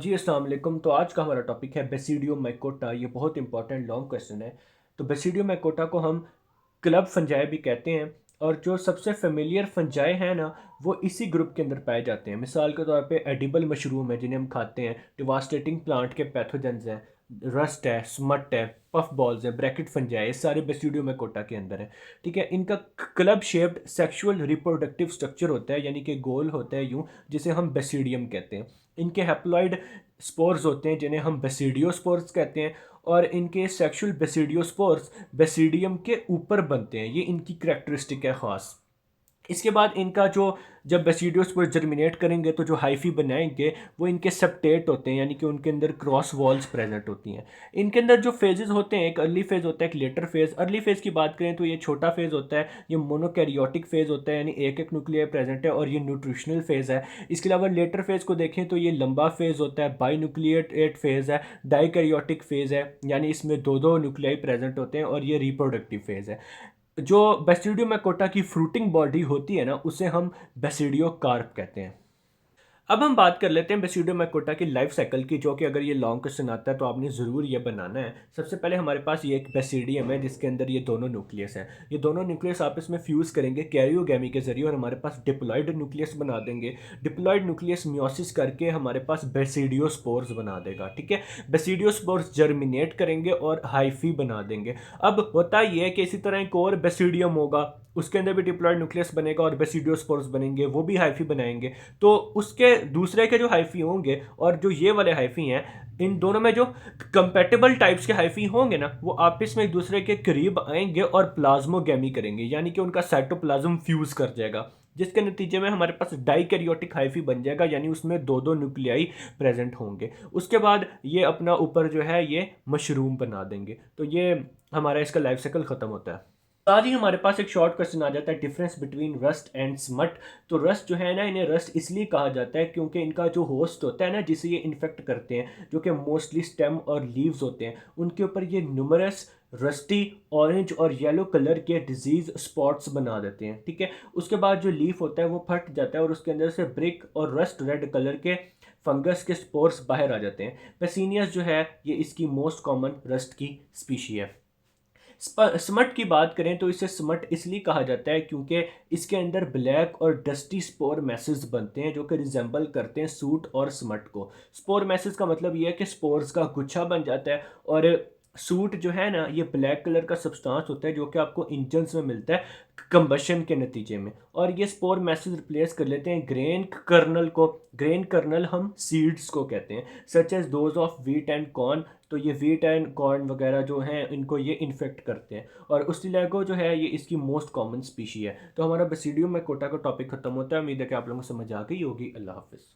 जी, अस्सलाम वालेकुम। तो आज का हमारा टॉपिक है बेसिडियम माइकोटा। ये बहुत इंपॉर्टेंट लॉन्ग क्वेश्चन है। तो बेसिडियम माइकोटा को हम क्लब फंजाई भी कहते हैं, और जो सबसे फेमिलियर फंजाई हैं ना, वो इसी ग्रुप के अंदर पाए जाते हैं। मिसाल के तौर पे एडिबल मशरूम है जिन्हें हम खाते हैं, डिवास्टेटिंग प्लांट के पैथोजेंस हैं, रस्ट है, स्मट है, पफ बॉल्स है, ब्रैकेट फंजाई, ये सारे बेसिडियम माइकोटा के अंदर हैं। ठीक है, इनका club shaped sexual reproductive structure होता है, यानी कि गोल होता है यूं, जिसे हम बेसिडियम कहते हैं। इनके हैप्लॉइड स्पोर्स होते हैं जिन्हें हम बेसिडियोस्पोर्स कहते हैं, और इनके सेक्सुअल बेसिडियोस्पोर्स बेसिडियम के ऊपर बनते हैं। ये इनकी करेक्टरिस्टिक है ख़ास। इसके बाद इनका जो जब बेसिडियोस्पोर जर्मिनेट करेंगे तो जो हाइफी बनाएंगे वो इनके सेप्टेट होते हैं, यानी कि उनके अंदर क्रॉस वॉल्स प्रेजेंट होती हैं। इनके अंदर जो फेजेस होते हैं, एक अर्ली फेज होता है, एक लेटर फेज। अर्ली फेज की बात करें तो ये छोटा फेज होता है, ये मोनोकैरियोटिक फेज होता है, यानी एक एक न्यूक्लियाई प्रेजेंट है, और ये न्यूट्रिशनल फेज है। इसके अलावा लेटर फेज को देखें तो ये लंबा फेज होता है, बाई न्यूक्लिएटेड फेज है, डाइकैरियोटिक फेज है, यानी इसमें दो दो न्यूक्लियाई प्रेजेंट होते हैं, और ये रिप्रोडक्टिव फेज है। जो बेसिडियो मैकोटा की फ्रूटिंग बॉडी होती है ना, उसे हम बेसिडियो कार्प कहते हैं। अब हम बात कर लेते हैं बेसिडियो मैकोटा की लाइफ साइकिल की, जो कि अगर ये लॉन्ग क्वेश्चन आता है तो आपने ज़रूर ये बनाना है। सबसे पहले हमारे पास ये एक बेसिडियम है जिसके अंदर ये दोनों न्यूक्लियस हैं। ये दोनों न्यूक्लियस आपस में फ्यूज़ करेंगे कैरियोगैमी के जरिए, और हमारे पास डिप्लॉइड न्यूक्लियस बना देंगे। डिप्लॉइड न्यूक्लियस मियोसिस करके हमारे पास बेसिडियोस्पोर्स बना देगा। ठीक है, बेसिडियोस्पोर्स जर्मिनेट करेंगे और हाइफी बना देंगे। अब होता ये है कि इसी तरह एक और बेसिडियम होगा, उसके अंदर भी डिप्लॉइड न्यूक्लियस बनेगा और बेसिडियोस्पोर्स बनेंगे, वो भी हाइफी बनाएंगे। तो उसके दूसरे के जो हाइफी होंगे और जो ये वाले हाइफी हैं, इन दोनों में जो कंपेटेबल टाइप्स के हाइफी होंगे ना, वो आपस में एक दूसरे के करीब आएंगे और प्लाज्मोगैमी करेंगे, यानी कि उनका साइटोप्लाज्म फ्यूज कर जाएगा, जिसके नतीजे में हमारे पास डाइकैरियोटिक हाइफी बन जाएगा, यानी उसमें दो दो न्यूक्लियाई प्रेजेंट होंगे। उसके बाद ये अपना ऊपर जो है ये मशरूम बना देंगे। तो ये हमारा इसका लाइफ साइकिल खत्म होता है। साथ ही हमारे पास एक शॉर्ट क्वेश्चन आ जाता है, difference between rust and smut. तो रस्ट जो है ना, इन्हें रस्ट इसलिए कहा जाता है क्योंकि इनका जो होस्ट होता है ना, जिसे ये इन्फेक्ट करते हैं, जो कि मोस्टली स्टेम और लीव्स होते हैं, उनके ऊपर ये न्यूमरस रस्टी ऑरेंज और येलो कलर के डिजीज स्पॉट्स बना देते हैं। ठीक है, उसके बाद जो लीफ होता है वो फट जाता है और उसके अंदर से ब्रिक और रस्ट रेड कलर के फंगस के स्पोर्स बाहर आ जाते हैं। पेसिनियस जो है ये इसकी मोस्ट कॉमन रस्ट की स्पीशी है। स्मट की बात करें तो इसे स्मट इसलिए कहा जाता है क्योंकि इसके अंदर ब्लैक और डस्टी स्पोर मैसेज बनते हैं, जो कि रिजेंबल करते हैं सूट और स्मट को। स्पोर मैसेज का मतलब ये है कि स्पोर्स का गुच्छा बन जाता है, और सूट जो है ना, ये ब्लैक कलर का सब्सटेंस होता है जो कि आपको इंजन्स में मिलता है कंबशन के नतीजे में, और ये स्पोर मैसेज रिप्लेस कर लेते हैं ग्रेन कर्नल को। ग्रेन कर्नल हम सीड्स को कहते हैं, such as those of wheat and corn. तो ये वीट एंड कॉर्न वगैरह जो हैं, इनको ये इन्फेक्ट करते हैं, और उस्टिलैगो जो है ये इसकी मोस्ट कॉमन स्पीशी है। तो हमारा बेसिडियम मैकोटा का टॉपिक खत्म होता है। उम्मीद है कि आप लोगों को समझ आ गई होगी। अल्लाह हाफिज़।